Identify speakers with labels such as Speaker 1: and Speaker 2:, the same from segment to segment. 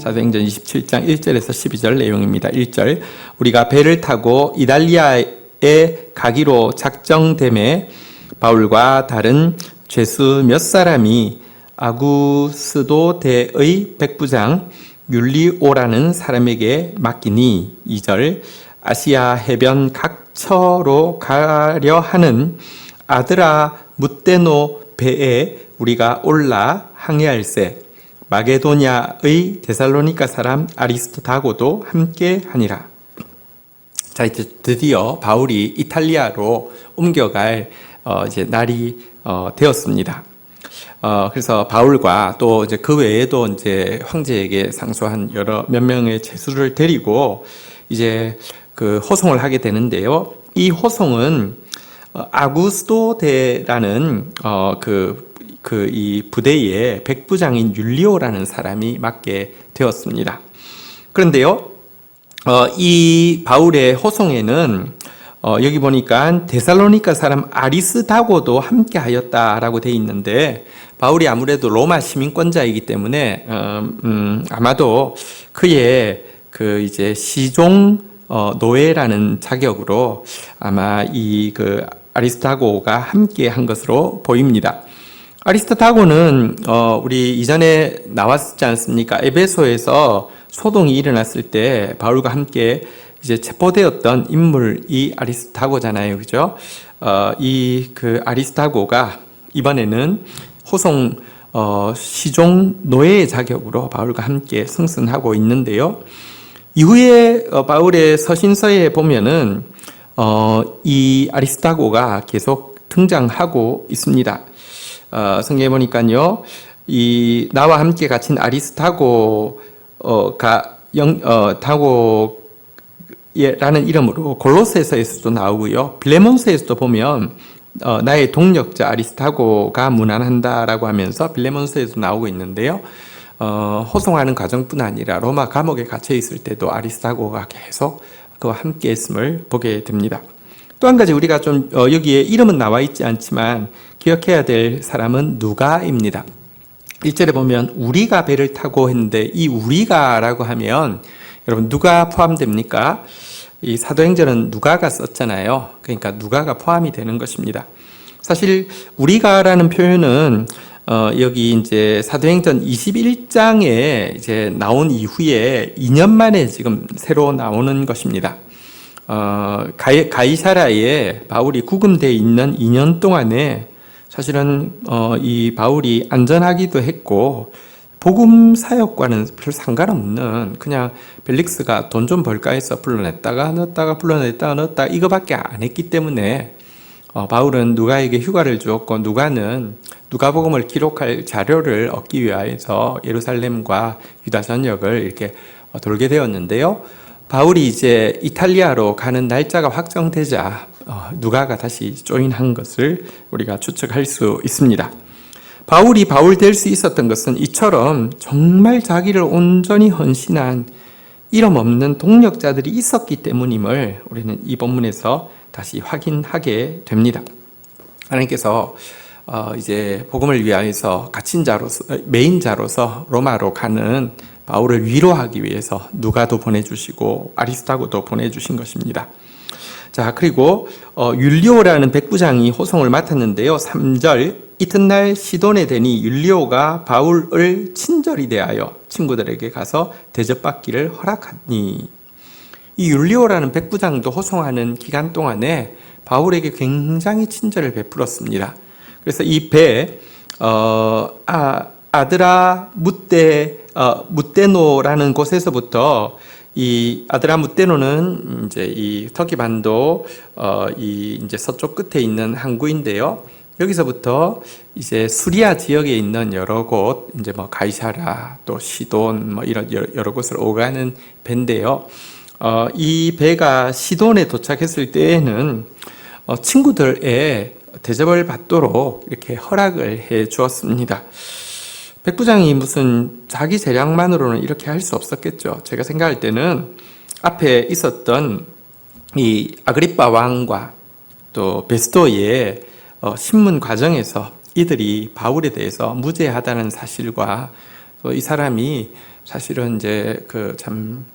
Speaker 1: 사도행전 27장 1절에서 12절 내용입니다. 1절 우리가 배를 타고 이달리아에 가기로 작정됨에 바울과 다른 죄수 몇 사람이 아구스도대의 백부장 율리오라는 사람에게 맡기니 2절 아시아 해변 각처로 가려 하는 아드라 뭇데노 배에 우리가 올라 항해할세 마게도냐의 데살로니가 사람 아리스토다고도 함께 하니라. 자, 이제 드디어 바울이 이탈리아로 옮겨갈 이제 날이 되었습니다. 그래서 바울과 또 이제 그 외에도 이제 황제에게 상소한 몇 명의 죄수를 데리고 이제 그 호송을 하게 되는데요. 이 호송은 아구스도대라는 이 부대의 백부장인 율리오라는 사람이 맡게 되었습니다. 그런데요, 이 바울의 호송에는 여기 보니까 데살로니가 사람 아리스다고도 함께 하였다라고 돼 있는데, 바울이 아무래도 로마 시민권자이기 때문에 아마도 그의 그 이제 시종 노예라는 자격으로 아마 이 그 아리스다고가 함께 한 것으로 보입니다. 아리스다고는 우리 이전에 나왔지 않습니까? 에베소에서 소동이 일어났을 때 바울과 함께 이제 체포되었던 인물이 아리스다고잖아요, 그죠? 이 그 아리스다고가 이번에는 호송 시종 노예의 자격으로 바울과 함께 승선하고 있는데요. 이후에 바울의 서신서에 보면은 이 아리스다고가 계속 등장하고 있습니다. 성경에 보니까요, 이 나와 함께 갇힌 아리스다고가 다고라는 이름으로 골로새서에서도 나오고요. 빌레몬서에서도 보면 나의 동력자 아리스다고가 문안한다라고 하면서 빌레몬서에서 나오고 있는데요. 호송하는 과정뿐 아니라 로마 감옥에 갇혀 있을 때도 아리스다고가 계속 그와 함께 했음을 보게 됩니다. 또 한 가지 우리가 좀 여기에 이름은 나와 있지 않지만 기억해야 될 사람은 누가입니다. 1절에 보면 우리가 배를 타고 했는데 이 우리가라고 하면 여러분 누가 포함됩니까? 이 사도행전은 누가가 썼잖아요. 그러니까 누가가 포함이 되는 것입니다. 사실 우리가라는 표현은 여기 이제 사도행전 21장에 이제 나온 이후에 2년 만에 지금 새로 나오는 것입니다. 가이사라에 바울이 구금되어 있는 2년 동안에 사실은 이 바울이 안전하기도 했고 복음 사역과는 별 상관없는 그냥 벨릭스가 돈 좀 벌까 해서 불러냈다가 넣었다가 불러냈다가 넣었다 이거밖에 안 했기 때문에 바울은 누가에게 휴가를 주었고 누가는 누가복음을 기록할 자료를 얻기 위하여서 예루살렘과 유다 전역을 이렇게 돌게 되었는데요. 바울이 이제 이탈리아로 가는 날짜가 확정되자 누가가 다시 조인한 것을 우리가 추측할 수 있습니다. 바울이 바울 될 수 있었던 것은 이처럼 정말 자기를 온전히 헌신한 이름 없는 동력자들이 있었기 때문임을 우리는 이 본문에서 다시 확인하게 됩니다. 하나님께서 이제 복음을 위하여서 갇힌 자로서 메인 자로서 로마로 가는 바울을 위로하기 위해서 누가도 보내주시고 아리스다고도 보내주신 것입니다. 자, 그리고 율리오라는 백부장이 호송을 맡았는데요. 3절 이튿날 시돈에 되니 율리오가 바울을 친절히 대하여 친구들에게 가서 대접받기를 허락하니, 이 율리오라는 백부장도 호송하는 기간 동안에 바울에게 굉장히 친절을 베풀었습니다. 그래서 이 배 아드라 뭇데노라는 곳에서부터 이 아드라 뭇데노는 이제 이 터키 반도 이 이제 서쪽 끝에 있는 항구인데요. 여기서부터 이제 수리아 지역에 있는 여러 곳, 이제 뭐 가이사라, 또 시돈, 뭐 이런 여러 곳을 오가는 배인데요. 이 배가 시돈에 도착했을 때에는 친구들의 대접을 받도록 이렇게 허락을 해 주었습니다. 백부장이 무슨 자기 재량만으로는 이렇게 할 수 없었겠죠. 제가 생각할 때는 앞에 있었던 이 아그리빠 왕과 또 베스토의 신문 과정에서 이들이 바울에 대해서 무죄하다는 사실과 또 이 사람이 사실은 이제 그 참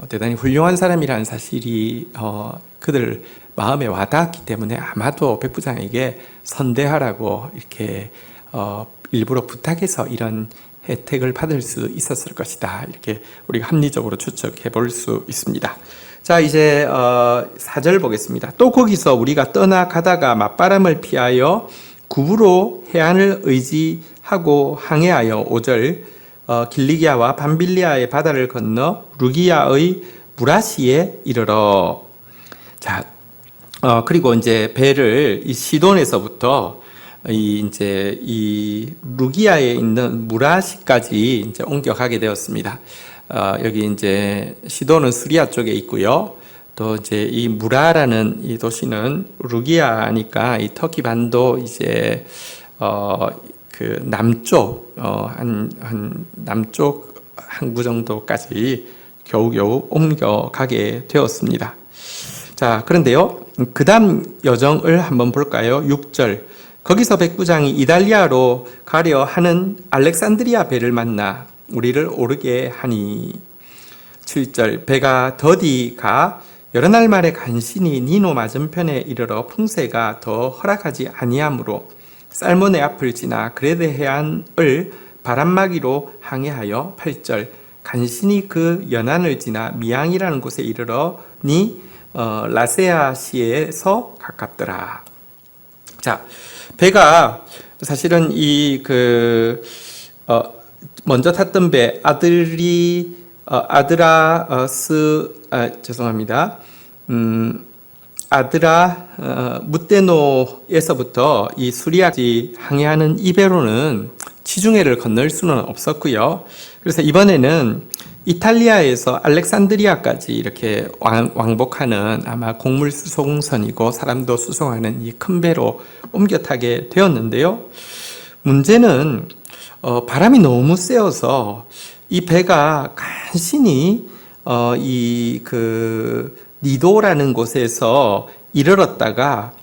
Speaker 1: 대단히 훌륭한 사람이라는 사실이 그들 마음에 와닿았기 때문에 아마도 백부장에게 선대하라고 이렇게 일부러 부탁해서 이런 혜택을 받을 수 있었을 것이다. 이렇게 우리가 합리적으로 추측해 볼 수 있습니다. 자, 이제 4절 보겠습니다. 또 거기서 우리가 떠나가다가 맞바람을 피하여 구부로 해안을 의지하고 항해하여 5절 길리기아와 밤빌리아의 바다를 건너 루기아의 무라시에 이르러. 자, 그리고 이제 배를 이 시돈에서부터 이 루기아에 있는 무라시까지 이제 옮겨가게 되었습니다. 여기 이제 시돈은 시리아 쪽에 있고요. 또 이제 이 무라라는 이 도시는 루기아니까 이 터키 반도 이제 그 남쪽 한 남쪽 항구 정도까지 겨우겨우 옮겨가게 되었습니다. 자, 그런데요, 그 다음 여정을 한번 볼까요? 6절. 거기서 백부장이 이달리아로 가려 하는 알렉산드리아 배를 만나 우리를 오르게 하니. 7절. 배가 더디 가 여러 날 만에 간신히 니노 맞은편에 이르러 풍세가 더 허락하지 아니하므로 살몬의 앞을 지나 그레데 해안을 바람막이로 항해하여 8절. 간신히 그 연안을 지나 미앙이라는 곳에 이르러니 라세아시에서 가깝더라. 자, 배가 사실은 먼저 탔던 배 아드라 무테노에서부터 이 수리아까지 항해하는 이 배로는 지중해를 건널 수는 없었고요. 그래서 이번에는 이탈리아에서 알렉산드리아까지 이렇게 왕복하는 아마 곡물 수송선이고 사람도 수송하는 이 큰 배로 옮겨 타게 되었는데요. 문제는 바람이 너무 세어서 이 배가 간신히 니도라는 곳에서 이르렀다가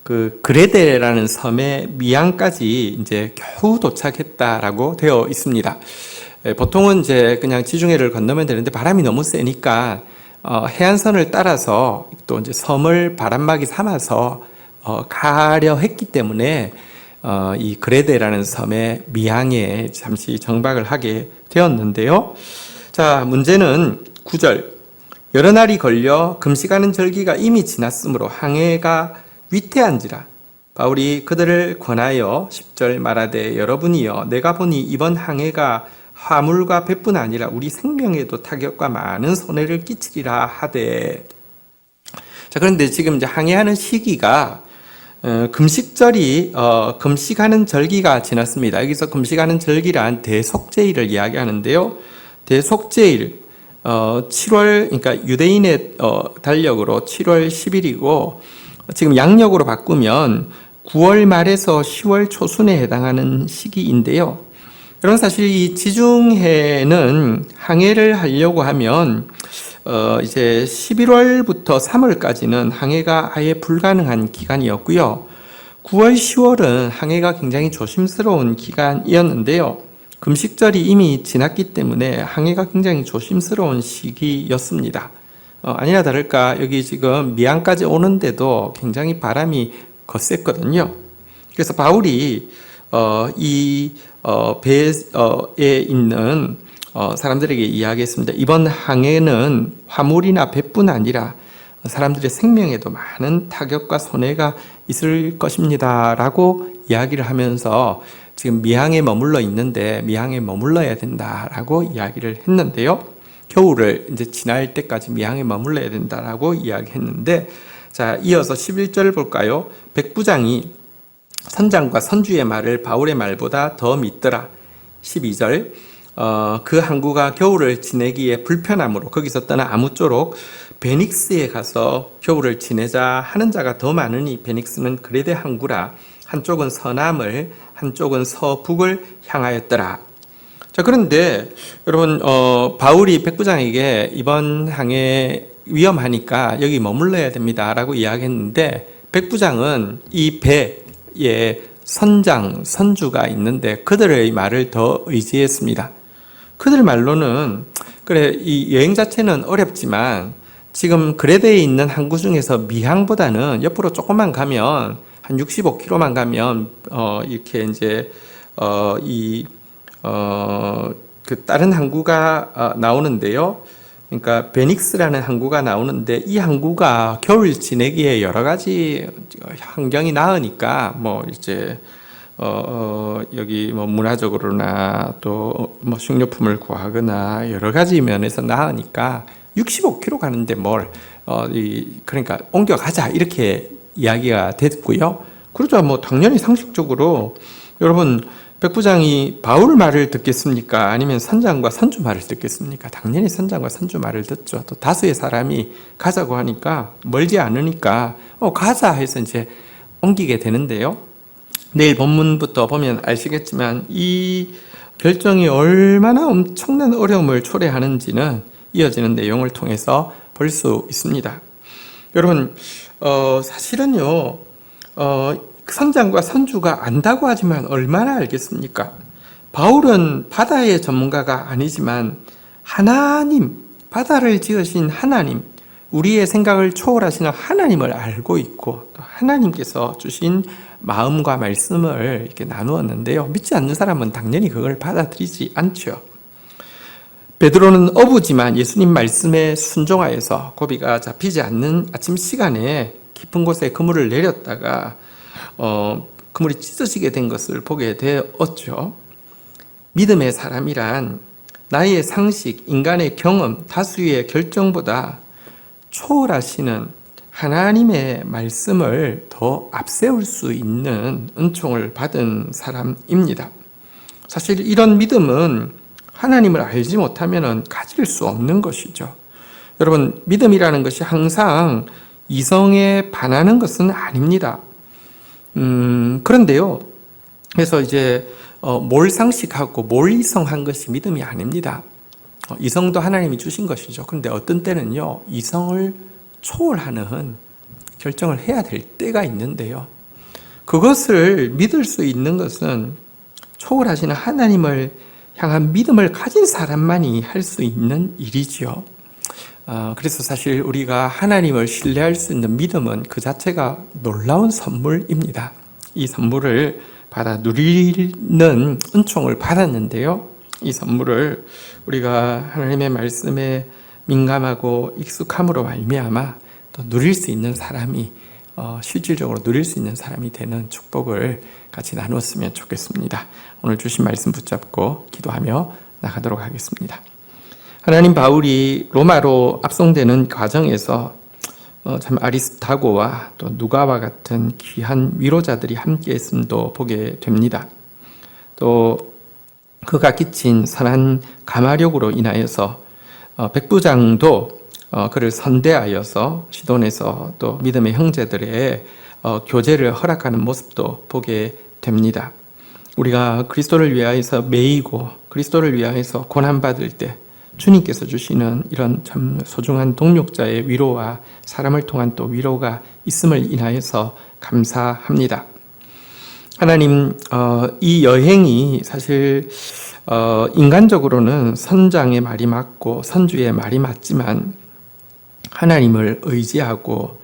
Speaker 1: 그 그레데라는 섬의 미양까지 이제 겨우 도착했다라고 되어 있습니다. 보통은 이제 그냥 지중해를 건너면 되는데 바람이 너무 세니까 해안선을 따라서 또 이제 섬을 바람막이 삼아서 가려 했기 때문에 이 그레데라는 섬의 미양에 잠시 정박을 하게 되었는데요. 자, 문제는 9절. 여러 날이 걸려 금식하는 절기가 이미 지났으므로 항해가 위태한지라 바울이 그들을 권하여 10절 말하되 여러분이여 내가 보니 이번 항해가 화물과 배뿐 아니라 우리 생명에도 타격과 많은 손해를 끼치리라 하되. 자, 그런데 지금 이제 항해하는 시기가 금식하는 절기가 지났습니다. 여기서 금식하는 절기란 대속제일을 이야기하는데요. 대속제일 7월, 그러니까 유대인의 달력으로 7월 10일이고 지금 양력으로 바꾸면 9월 말에서 10월 초순에 해당하는 시기인데요. 여러분, 사실 이 지중해는 항해를 하려고 하면 이제 11월부터 3월까지는 항해가 아예 불가능한 기간이었고요. 9월, 10월은 항해가 굉장히 조심스러운 기간이었는데요. 금식절이 이미 지났기 때문에 항해가 굉장히 조심스러운 시기였습니다. 아니나 다를까 여기 지금 미양까지 오는데도 굉장히 바람이 거셌거든요. 그래서 바울이 이 배에 있는 사람들에게 이야기했습니다. 이번 항해는 화물이나 배뿐 아니라 사람들의 생명에도 많은 타격과 손해가 있을 것입니다 라고 이야기를 하면서 지금 미항에 머물러 있는데 미항에 머물러야 된다라고 이야기를 했는데요. 겨울을 이제 지날 때까지 미항에 머물러야 된다라고 이야기했는데, 자, 이어서 11절 볼까요? 백부장이 선장과 선주의 말을 바울의 말보다 더 믿더라. 12절. 그 항구가 겨울을 지내기에 불편함으로 거기서 떠나 아무쪼록 베닉스에 가서 겨울을 지내자 하는 자가 더 많으니 베닉스는 그레데 항구라. 한쪽은 서남을 한쪽은 서북을 향하였더라. 자, 그런데 여러분 바울이 백부장에게 이번 항해 위험하니까 여기 머물러야 됩니다라고 이야기했는데 백부장은 이 배에 선장, 선주가 있는데 그들의 말을 더 의지했습니다. 그들 말로는 그래 이 여행 자체는 어렵지만 지금 거래대에 있는 항구 중에서 미항보다는 옆으로 조금만 가면 한 65km만 가면 이렇게 이제 그 다른 항구가 나오는데요. 그러니까 베닉스라는 항구가 나오는데 이 항구가 겨울 지내기에 여러 가지 환경이 나으니까 뭐 이제 여기 뭐 문화적으로나 또 뭐 식료품을 구하거나 여러 가지 면에서 나으니까 65km 가는데 그러니까 옮겨가자 이렇게 이야기가 됐고요. 그러자 뭐 당연히 상식적으로 여러분 백부장이 바울 말을 듣겠습니까? 아니면 선장과 선주 말을 듣겠습니까? 당연히 선장과 선주 말을 듣죠. 또 다수의 사람이 가자고 하니까 멀지 않으니까 가자 해서 이제 옮기게 되는데요. 내일 본문부터 보면 아시겠지만 이 결정이 얼마나 엄청난 어려움을 초래하는지는 이어지는 내용을 통해서 볼 수 있습니다. 여러분 사실은요 선장과 선주가 안다고 하지만 얼마나 알겠습니까? 바울은 바다의 전문가가 아니지만 하나님, 바다를 지으신 하나님, 우리의 생각을 초월하시는 하나님을 알고 있고 또 하나님께서 주신 마음과 말씀을 이렇게 나누었는데요. 믿지 않는 사람은 당연히 그걸 받아들이지 않죠. 베드로는 어부지만 예수님 말씀에 순종하여서 고비가 잡히지 않는 아침 시간에 깊은 곳에 그물을 내렸다가 그물이 찢어지게 된 것을 보게 되었죠. 믿음의 사람이란 나의 상식, 인간의 경험, 다수의 결정보다 초월하시는 하나님의 말씀을 더 앞세울 수 있는 은총을 받은 사람입니다. 사실 이런 믿음은 하나님을 알지 못하면 가질 수 없는 것이죠. 여러분, 믿음이라는 것이 항상 이성에 반하는 것은 아닙니다. 그런데요. 그래서 이제 몰상식하고 몰이성한 것이 믿음이 아닙니다. 이성도 하나님이 주신 것이죠. 그런데 어떤 때는요, 이성을 초월하는 결정을 해야 될 때가 있는데요. 그것을 믿을 수 있는 것은 초월하시는 하나님을 향한 믿음을 가진 사람만이 할 수 있는 일이지요. 그래서 사실 우리가 하나님을 신뢰할 수 있는 믿음은 그 자체가 놀라운 선물입니다. 이 선물을 받아 누리는 은총을 받았는데요. 이 선물을 우리가 하나님의 말씀에 민감하고 익숙함으로 말미암아 또 누릴 수 있는 사람이 실질적으로 누릴 수 있는 사람이 되는 축복을 같이 나누었으면 좋겠습니다. 오늘 주신 말씀 붙잡고 기도하며 나가도록 하겠습니다. 하나님, 바울이 로마로 압송되는 과정에서 참 아리스타고와 또 누가와 같은 귀한 위로자들이 함께 했음도 보게 됩니다. 또 그가 끼친 선한 가마력으로 인하여서 백부장도 그를 선대하여서 시돈에서 또 믿음의 형제들의 교제를 허락하는 모습도 보게 됩니다. 우리가 그리스도를 위하여서 매이고 그리스도를 위하여서 고난받을 때 주님께서 주시는 이런 참 소중한 동력자의 위로와 사람을 통한 또 위로가 있음을 인하여서 감사합니다. 하나님, 이 여행이 사실 인간적으로는 선장의 말이 맞고 선주의 말이 맞지만 하나님을 의지하고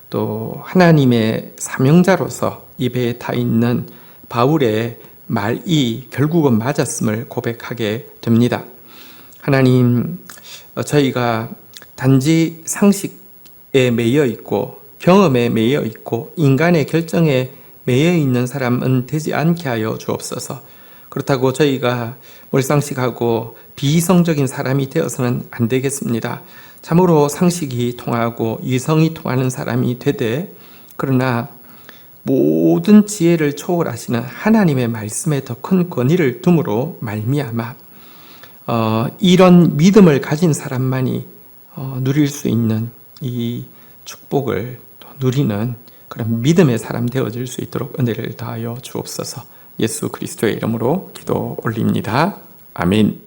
Speaker 1: 또 하나님의 사명자로서 이 배에 타 있는 바울의 말이 결국은 맞았음을 고백하게 됩니다. 하나님, 저희가 단지 상식에 매여 있고 경험에 매여 있고 인간의 결정에 매여 있는 사람은 되지 않게 하여 주옵소서. 그렇다고 저희가 몰상식하고 비이성적인 사람이 되어서는 안 되겠습니다. 참으로 상식이 통하고 이성이 통하는 사람이 되되, 그러나 모든 지혜를 초월하시는 하나님의 말씀에 더 큰 권위를 둠으로 말미암아 이런 믿음을 가진 사람만이 누릴 수 있는 이 축복을 누리는 그런 믿음의 사람 되어질 수 있도록 은혜를 더하여 주옵소서. 예수 그리스도의 이름으로 기도 올립니다. 아멘.